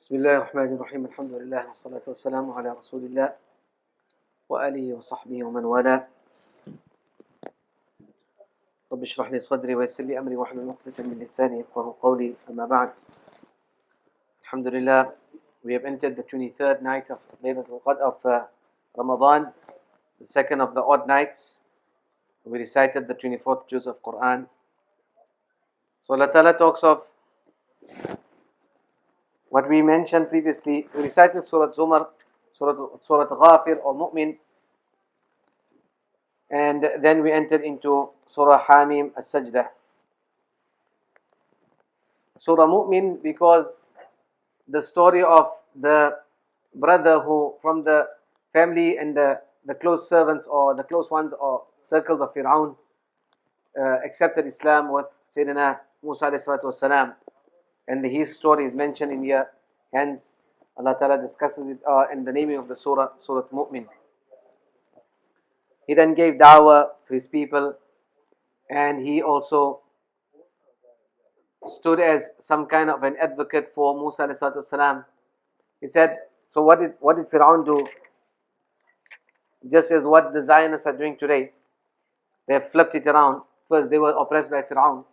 بسم الله الرحمن الرحيم الحمد لله والصلاة والسلام على رسول الله وآله وصحبه ومن والاه. رب اشرح لي صدري ويسر لي أمري واحلل عقدة من لساني يفقهوا قولي. أما بعد. Alhamdulillah, we have entered the 23rd night of Laylatul Qadr of Ramadhān, the second of the odd nights. We recited the 24th juz of Quran. So Allah Ta'ala talks of what we mentioned previously. We recited Surah Zumar, Surah Ghafir or Mu'min, and then we entered into Surah Hamim As-Sajdah. Surah Mu'min, because the story of the brother who from the family and the close servants or the close ones or circles of Fir'aun accepted Islam with Sayyidina Musa alayhi salatu wasalam, and his story is mentioned in here. Hence Allah Ta'ala discusses it in the naming of the surah, Surah Mu'min. He then gave da'wah to his people, and he also stood as some kind of an advocate for Musa alayhi salatu wasalam. He said, so what did Fir'aun do? Just as what the Zionists are doing today. They have flipped it around. First they were oppressed by Fir'aun.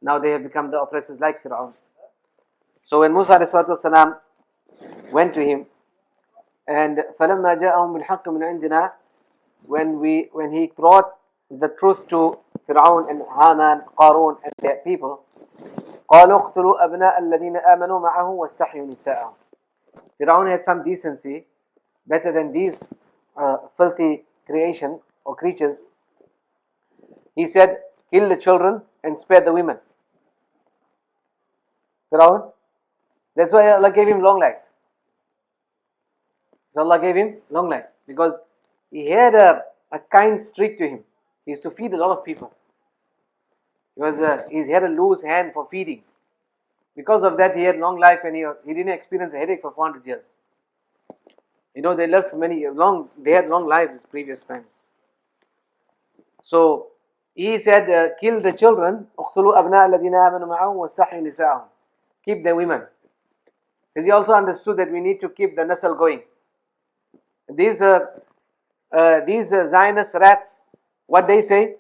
Now they have become the oppressors like Fir'aun. So when Musa alayhi salatu wasalam went to him, and فَلَمَّا جَاءَهُمْ بِالْحَقِّ مِنْ عِنْدِنَا, when he brought the truth to Fir'aun and Haman, Qarun and their people, قَالُوا اقْتُلُوا أَبْنَاءَ الَّذِينَ آمَنُوا مَعَهُ وَاسْتَحْيُوا نِسَاءَهُمْ. Fir'aun had some decency, better than these filthy creation or creatures. He said, kill the children and spare the women. Fir'aun, that's why Allah gave him long life. So Allah gave him long life because he had a kind streak to him. He used to feed a lot of people. He had a loose hand for feeding. Because of that, he had long life, and he didn't experience a headache for 400 years. You know, they lived they had long lives previous times. So he said, kill the children, اقتلوا أبناء الذين آمنوا معهم واستحيوا نساءهم. Keep the women. Because he also understood that we need to keep the nasal going. These Zionist rats, what they say?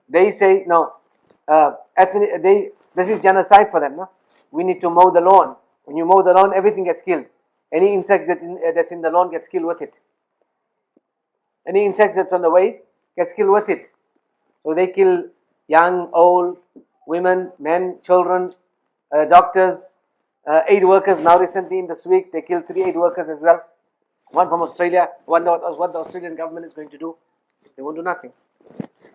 They say, no, this is genocide for them. No? We need to mow the lawn. When you mow the lawn, everything gets killed. Any insect that's in the lawn gets killed with it. Any insect that's on the way gets killed with it. So they kill young, old, women, men, children, doctors, aid workers. Now recently in this week, they killed 3 aid workers as well. One from Australia. What the Australian government is going to do? They won't do nothing.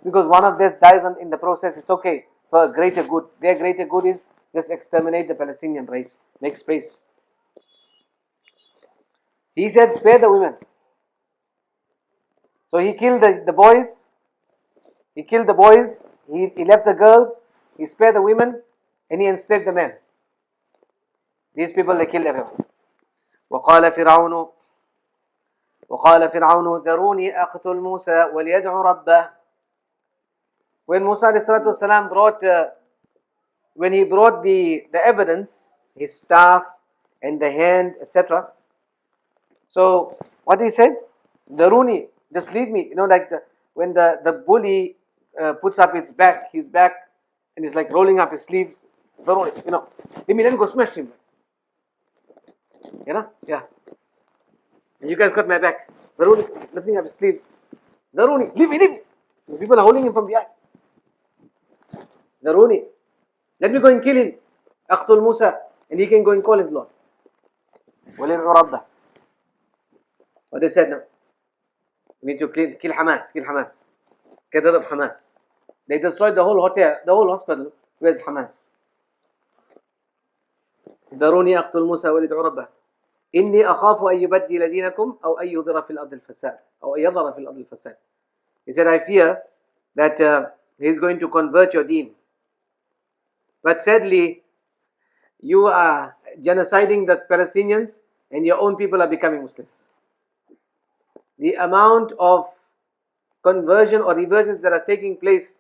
Because one of this dies in the process, it's okay for a greater good. Their greater good is just exterminate the Palestinian race. Make space. He said, spare the women. So he killed the boys. He killed the boys. He left the girls. He spared the women. And he enslaved the men. These people, they killed everyone. وقال فرعون ذروني أقتل موسى وليدعو ربه. When Musa ﷺ brought the evidence, his staff and the hand, etc. So what he said, Daruni, just leave me. You know, like when the bully puts up his back, and is like rolling up his sleeves. Daruni, you know, leave me, then go smash him. You know, yeah. And you guys got my back. Daruni, lifting up his sleeves. Daruni, leave me. The people are holding him from behind. Daruni, let me go and kill him. Aqtul Musa, and he can go and call his Lord. What they said now? We need to kill Hamas. Get rid of Hamas. They destroyed the whole hotel, the whole hospital. Where's Hamas? ذروني أقتل موسى وليدعو ربه إني أخاف أن يبدل دينكم أو أن يظهر في الأرض الفساد أو أن يظهر في الأرض الفساد. He said, I fear that he is going to convert your deen. But sadly, you are genociding the Palestinians and your own people are becoming Muslims. The amount of conversion or reversions that are taking place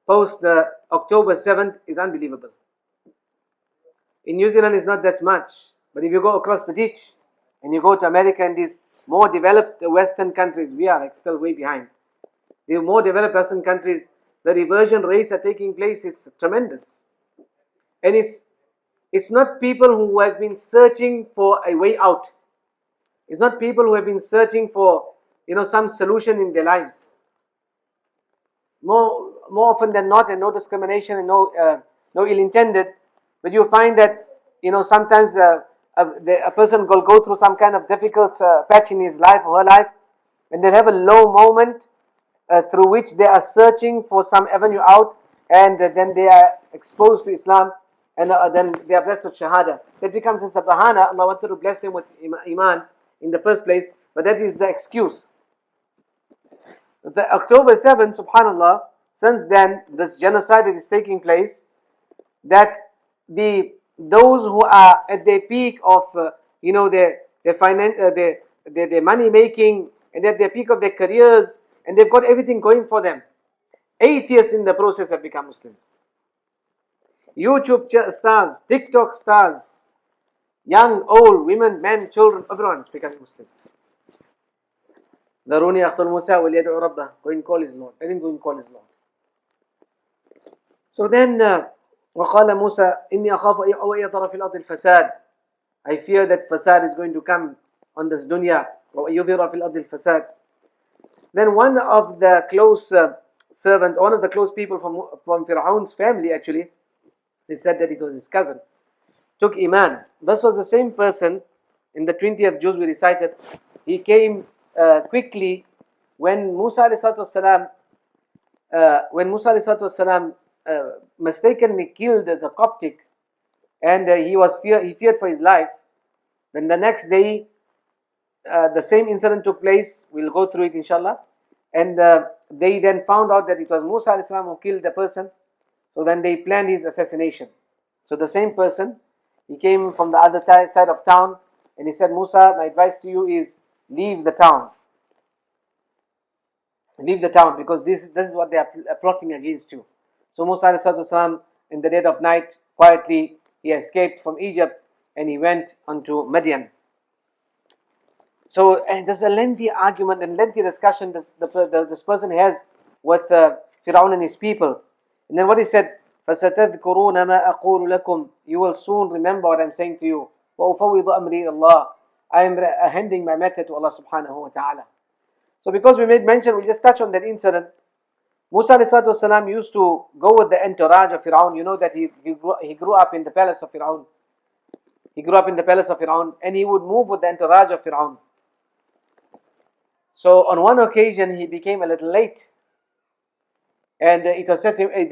post October 7th is unbelievable. In New Zealand, it's not that much. But if you go across the ditch and you go to America and these more developed Western countries, we are like still way behind. The more developed Western countries, the reversion rates are taking place. It's tremendous, and it's not people who have been searching for a way out. It's not people who have been searching for some solution in their lives. More often than not, and no discrimination and no ill intended, but you find that sometimes a person will go through some kind of difficult patch in his life or her life, and they'll have a low moment through which they are searching for some avenue out, and then they are exposed to Islam, and then they are blessed with Shahada. That becomes a subhana. Allah wanted to bless them with Iman in the first place, but that is the excuse. The October 7th, subhanallah, since then this genocide that is taking place, that those who are at their peak of their money making, and at their peak of their careers, and they've got everything going for them, atheists in the process have become Muslims. YouTube stars, TikTok stars, young, old, women, men, children, everyone's becoming Muslim. ذروني أقتل موسى وليدعو ربه. Go and call his Lord. Let him go and call his Lord. So then وقال موسى إني أخاف أن يظهر في الأرض الفساد. I fear that fasad is going to come on this dunya. ويظهر في الأرض الفساد. Then one of the close servants, one of the close people from Fir'aun's family, actually, they said that it was his cousin, took Iman. This was the same person in the 20th juz we recited. He came quickly when Musa alayhi salatu mistakenly killed the Coptic, and he feared for his life. Then the next day the same incident took place. We'll go through it inshallah. And they then found out that it was Musa alayhi salam who killed the person. So then they planned his assassination. So the same person, he came from the other side of town, and he said, Musa, my advice to you is leave the town. Leave the town, because this is what they are plotting against you. So Musa ﷺ, in the dead of night, quietly, he escaped from Egypt and he went onto Madian. So, and there's a lengthy argument and lengthy discussion this person has with Fir'aun and his people. And then what he said, فَسَتَذْكُرُونَ مَا أَقُولُ لَكُمْ. You will soon remember what I'm saying to you. وَأُفَوِّضُ أَمْرِي إِلَى اللَّهِ. I am handing my matter to Allah subhanahu wa ta'ala. So because we made mention, we'll just touch on that incident. Musa ﷺ used to go with the entourage of Fir'aun. You know that he grew up in the palace of Fir'aun. He grew up in the palace of Fir'aun, and he would move with the entourage of Fir'aun. So on one occasion he became a little late, and it was said to him,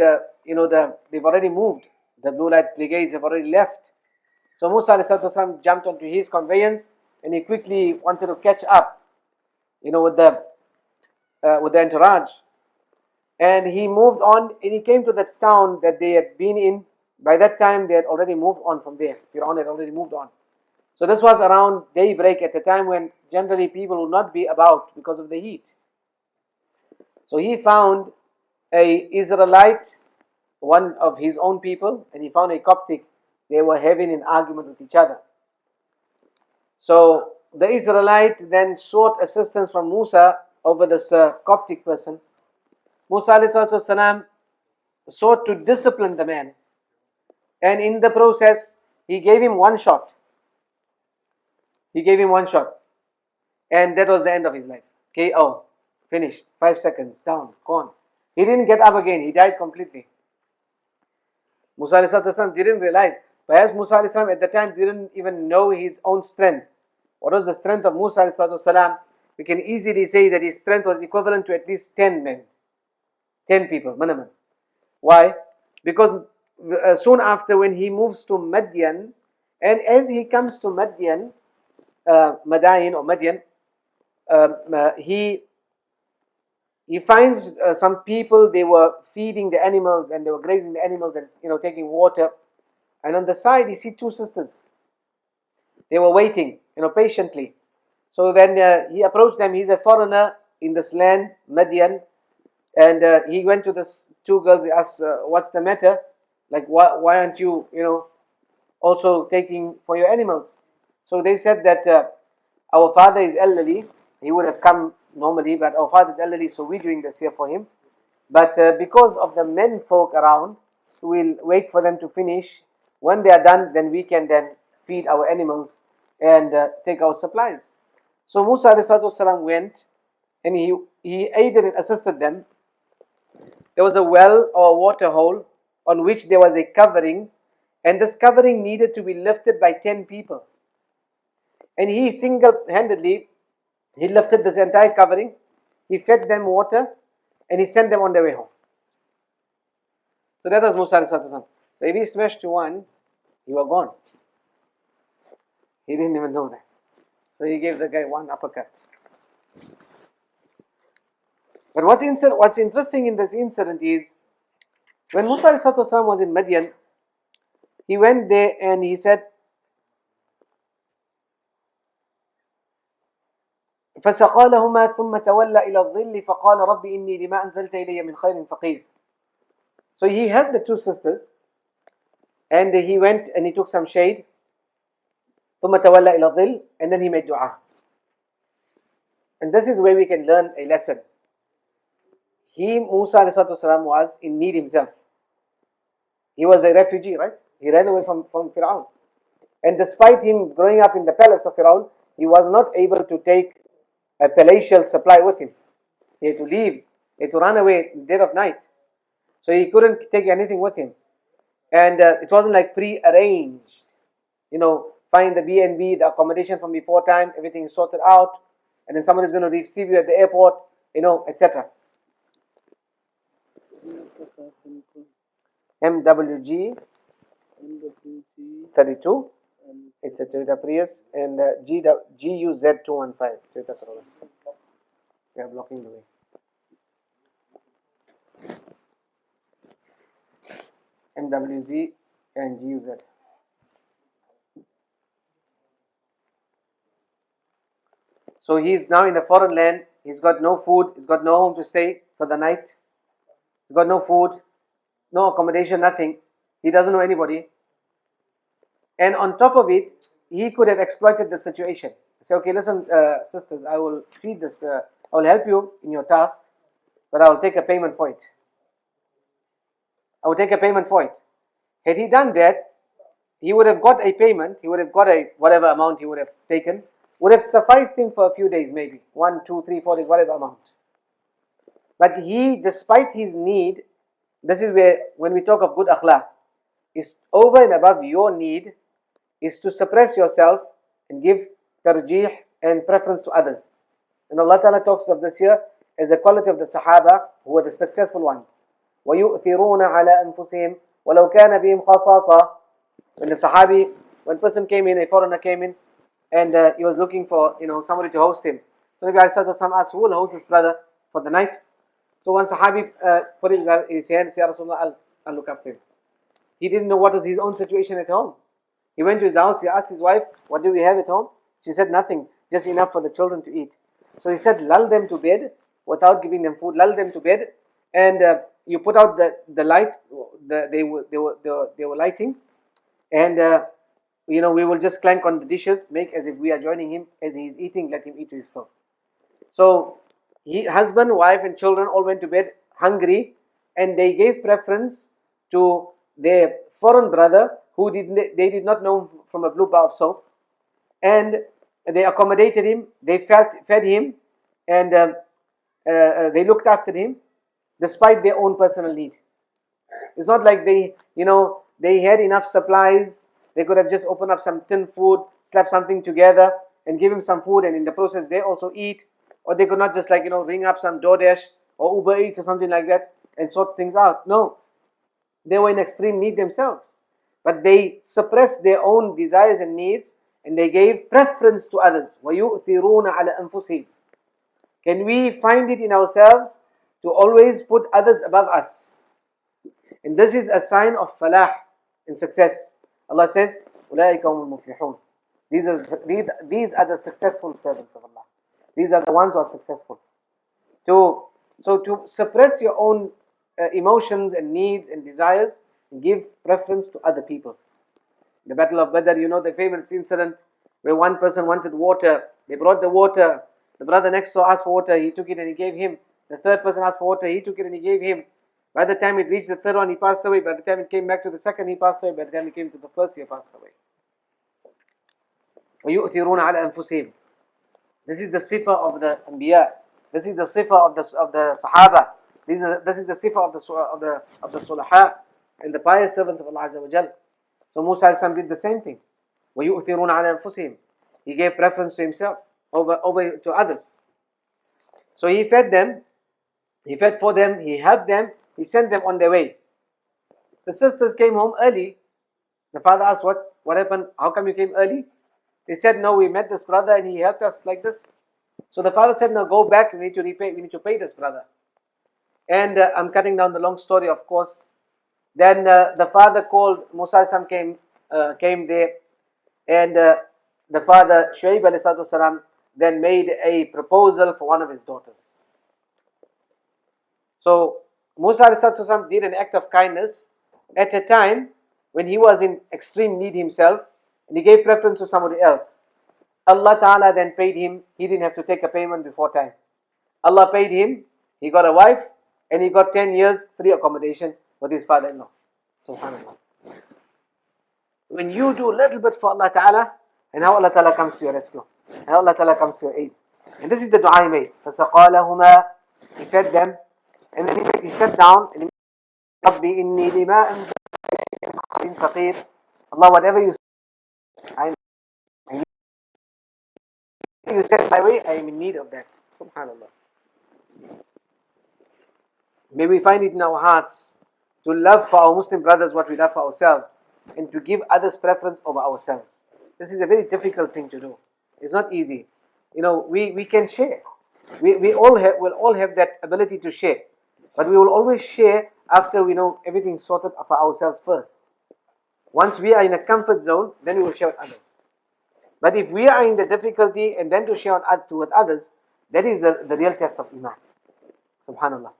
they've already moved. The blue light brigades have already left. So Musa ﷺ jumped onto his conveyance, and he quickly wanted to catch up, with the entourage. And he moved on, and he came to the town that they had been in. By that time, they had already moved on from there. Fir'aun had already moved on. So this was around daybreak, at a time when generally people would not be about because of the heat. So he found a Israelite, one of his own people, and he found a Coptic. They were having an argument with each other. So the Israelite then sought assistance from Musa over this Coptic person. Musa ﷺ sought to discipline the man, and in the process he gave him one shot. He gave him one shot, and that was the end of his life. KO, finished. 5 seconds, down, gone. He didn't get up again. He died completely. Musa ﷺ didn't realize. Perhaps Musa ﷺ at the time didn't even know his own strength. What was the strength of Musa ﷺ? We can easily say that his strength was equivalent to at least 10 men. 10 people, minimum. Why? Because soon after, when he moves to Madian, and as he comes to Madian, Madain or Madian, he finds some people. They were feeding the animals, and they were grazing the animals, and taking water. And on the side, he sees two sisters. They were waiting, patiently. So then he approached them. He's a foreigner in this land, Madian. And he went to the two girls. He asked, "What's the matter? Like, why aren't you, also taking for your animals?" So they said that our father is elderly. He would have come normally, but our father is elderly, so we're doing this here for him. But because of the men folk around, we'll wait for them to finish. When they are done, then we can then feed our animals and take our supplies. So Musa ﷺ went and he aided and assisted them. There was a well or a water hole on which there was a covering, and this covering needed to be lifted by 10 people. And he single-handedly, he lifted this entire covering, he fed them water, and he sent them on their way home. So that was Musa ﷺ. So if he smashed to one, he was gone. He didn't even know that. So he gave the guy one uppercut. But what's interesting in this incident is, when Musa ﷺ was in Madian, he went there and he said, فسقى لهما ثم تولى إلى الظل فقال رب إني لما أنزلت إلي من خير فقير. So he helped the two sisters, and he went and he took some shade. ثم تولى إلى الظل, and then he made dua. And this is where we can learn a lesson. Musa ﷺ was in need himself. He was a refugee, right? He ran away from Fir'aun. And despite him growing up in the palace of Fir'aun, he was not able to take a palatial supply with him. He had to leave. He had to run away in the dead of night. So he couldn't take anything with him. And it wasn't like pre-arranged. Find the B&B, the accommodation from before time, everything is sorted out, and then someone is going to receive you at the airport, etc. MWG 32. It's a Toyota Prius, and GUZ 215 Toyota Corolla. They are blocking the way. MWZ and GUZ. So he's now in a foreign land. He's got no food. He's got no home to stay for the night. He's got no food, no accommodation, nothing. He doesn't know anybody. And on top of it, he could have exploited the situation. Say, okay, listen, sisters, I will feed this. I will help you in your task, but I will take a payment for it. I will take a payment for it. Had he done that, he would have got a payment. He would have got a whatever amount he would have taken. Would have sufficed him for a few days, maybe 1, 2, 3, 4 days, whatever amount. But he, despite his need, this is where, when we talk of good akhlaq, is over and above your need, is to suppress yourself and give tarjih and preference to others. And Allah Ta'ala talks of this here as the quality of the Sahaba who were the successful ones. وَيُؤْثِرُونَ عَلَىٰ أَنفُسِهِمْ وَلَوْ كَانَ بِهِمْ خَصَاصًا. When the Sahabi, one person came in, a foreigner came in, and he was looking for somebody to host him. So Nabi ﷺ asked, who will host his brother for the night? So one Sahabi put his hand and said, Ya Rasulullah, I'll look after him. He didn't know what was his own situation at home. He went to his house, he asked his wife, what do we have at home? She said, nothing, just enough for the children to eat. So he said, lull them to bed without giving them food, lull them to bed, and you put out the light, they were lighting, and we will just clank on the dishes, make as if we are joining him. As he is eating, let him eat to his fill. So husband, wife and children all went to bed hungry, and they gave preference to their foreign brother who they did not know from a blue bar of soap, and they accommodated him, they fed him, and they looked after him despite their own personal need. It's not like they had enough supplies. They could have just opened up some tin food, slap something together and give him some food, and in the process they also eat. Or they could not just ring up some DoorDash or Uber Eats or something like that and sort things out. No, they were in extreme need themselves. But they suppressed their own desires and needs, and they gave preference to others. وَيُؤْثِرُونَ عَلَى أَنفُسِهِمْ. Can we find it in ourselves to always put others above us? And this is a sign of falah and success. Allah says, أُولَٰئِكَ هُمُ الْمُفْلِحُونَ. These are the successful servants of Allah. These are the ones who are successful. So to suppress your own emotions and needs and desires, give preference to other people. The Battle of Badr, the famous incident where one person wanted water, they brought the water. The brother next door asked for water, he took it and he gave him. The third person asked for water, he took it and he gave him. By the time it reached the third one, he passed away. By the time it came back to the second, he passed away. By the time it came to the first, he passed away. وَيُؤْثِرُونَ عَلَى أَنفُسِهِمْ. This is the sifa of the Anbiya. This is the sifa of the Sahaba. This is the sifa of the Sulaha and the pious servants of Allah Azza wa Jal. So Musa as did the same thing. وَيُؤْثِرُونَ عَلَى أَنفُسِهِمْ. He gave preference to himself over to others. So he fed them, he fed for them, he helped them, he sent them on their way. The sisters came home early. The father asked, what happened? How come you came early? They said, no, we met this brother and he helped us like this. So the father said, no, go back, we need to pay this brother. And I'm cutting down the long story, of course. Then the father called, Musa came there, and the father, Shuaib alayhi then made a proposal for one of his daughters. So Musa alayhi did an act of kindness at a time when he was in extreme need himself, and he gave preference to somebody else. Allah Ta'ala then paid him. He didn't have to take a payment before time. Allah paid him, he got a wife, and he got 10 years free accommodation with his father-in-law. Subhanallah. When you do a little bit for Allah Ta'ala, and how Allah Ta'ala comes to your rescue, and how Allah Ta'ala comes to your aid. And this is the dua he made. فَسَقَالَهُمَا. He fed them, and then he sat down, and he said, رَبِّ إِنِّي لِمَا أَنزَلْتَ فَقِيرٌ. Allah, whatever you said my way, I am in need of that. Subhanallah. May we find it in our hearts to love for our Muslim brothers what we love for ourselves, and to give others preference over ourselves. This is a very difficult thing to do. It's not easy. We can share. We will all have that ability to share. But we will always share after we know everything sorted for ourselves first. Once we are in a comfort zone, then we will share with others. But if we are in the difficulty and then to share with others, that is the real test of Iman. Subhanallah.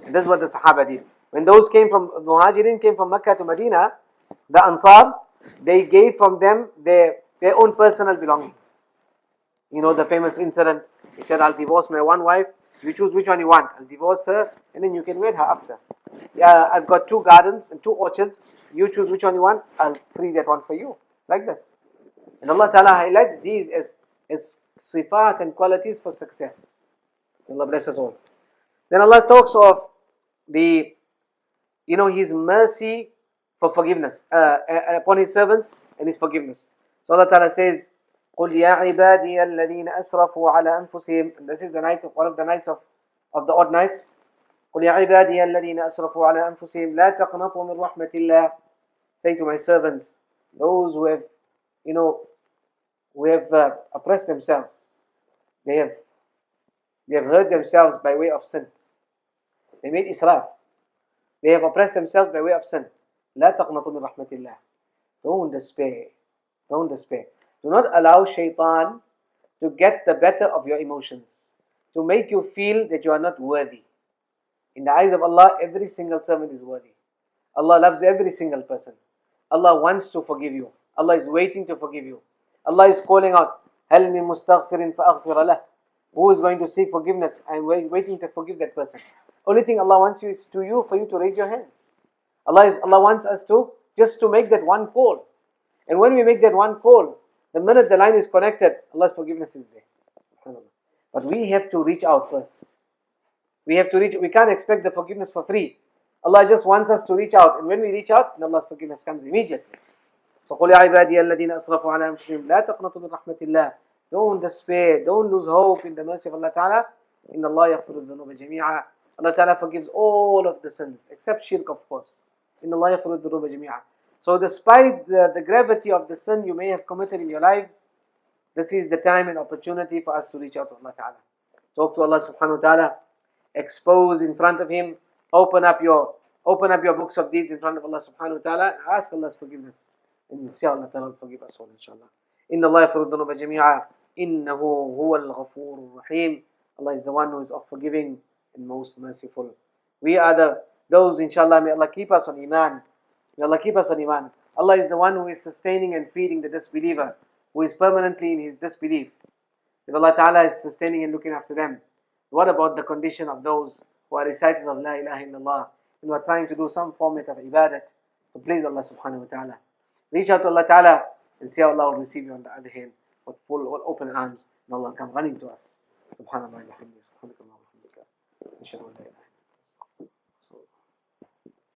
And this is what the Sahaba did. When those the Muhajirin came from Mecca to Medina, the Ansar, they gave from them their own personal belongings. The famous incident. He said, I'll divorce my one wife. You choose which one you want. I'll divorce her, and then you can wed her after. Yeah, I've got 2 gardens and 2 orchards. You choose which one you want. I'll free that one for you. Like this. And Allah Ta'ala highlights these as sifat and qualities for success. Allah bless us all. Then Allah talks of His mercy for forgiveness upon His servants and His forgiveness. So Allah Ta'ala says, قُلْ يَا عِبَادِيَ الَّذِينَ أَسْرَفُوا عَلَى أَنفُسِهِمْ. And this is the night of one of the nights of the odd nights. قُلْ يَا عِبَادِيَ الَّذِينَ أَسْرَفُوا عَلَى أَنفُسِهِمْ لَا تَقْنَطُوا مِنْ رَحْمَةِ اللَّهِ. Say to my servants, those who have oppressed themselves, they have hurt themselves by way of sin. They made israf. They have oppressed themselves by way of sin. لا تقنطوا من رحمة الله. Don't despair. Don't despair. Do not allow shaitan to get the better of your emotions, to make you feel that you are not worthy. In the eyes of Allah, every single servant is worthy. Allah loves every single person. Allah wants to forgive you. Allah is waiting to forgive you. Allah is calling out, هَلْ مِن مُسْتَغْفِرٍ فَأَغْفِرَ لَهُ. Who is going to seek forgiveness? I am waiting to forgive that person. Only thing Allah wants you is for you to raise your hands. Allah wants us just to make that one call. And when we make that one call, the minute the line is connected, Allah's forgiveness is there. But we have to reach out first. We can't expect the forgiveness for free. Allah just wants us to reach out. And when we reach out, then Allah's forgiveness comes immediately. So قُلْ يَا عِبَادِيَ الَّذِينَ أَسْرَفُوا عَلَى أَنفُسِهِمْ لَا تَقْنَطُوا مِنْ رَحْمَةِ اللَّهِ. Don't despair. Don't lose hope in the mercy of Allah Ta'ala. إِنَّ اللَّهَ يَغْفِرُ الذُّنُوبَ جَمِيعًا. Allah Ta'ala forgives all of the sins, except shirk, of course. إِنَّ اللَّهَ يَغْفِرُ الذُّنُوبَ جَمِيعًا. So despite the gravity of the sin you may have committed in your lives, this is the time and opportunity for us to reach out to Allah Ta'ala. Talk to Allah Subhanahu Wa Ta'ala. Expose in front of Him. Open up your books of deeds in front of Allah Subhanahu Wa Ta'ala. Ask Allah's forgiveness. And inshallah Allah will forgive us all, inshallah. Inna Allah yaghfiru dhunuba jami'a. Innahu huwal ghafurur rahim. Allah is the one who is of forgiving and most merciful. We are those, inshallah, may Allah keep us on Iman. May Allah keep us on Iman. Allah is the one who is sustaining and feeding the disbeliever. who is permanently in his disbelief, if Allah Ta'ala is sustaining and looking after them, what about the condition of those who are reciters of La ilaha illallah and who are trying to do some format of ibadat to please Allah Subhanahu wa Ta'ala? Reach out to Allah Ta'ala and see how Allah will receive you on the other hand with full open arms, and Allah come running to us. Subhanallah, alhamdulillah, subhanakallah, alhamdulillah.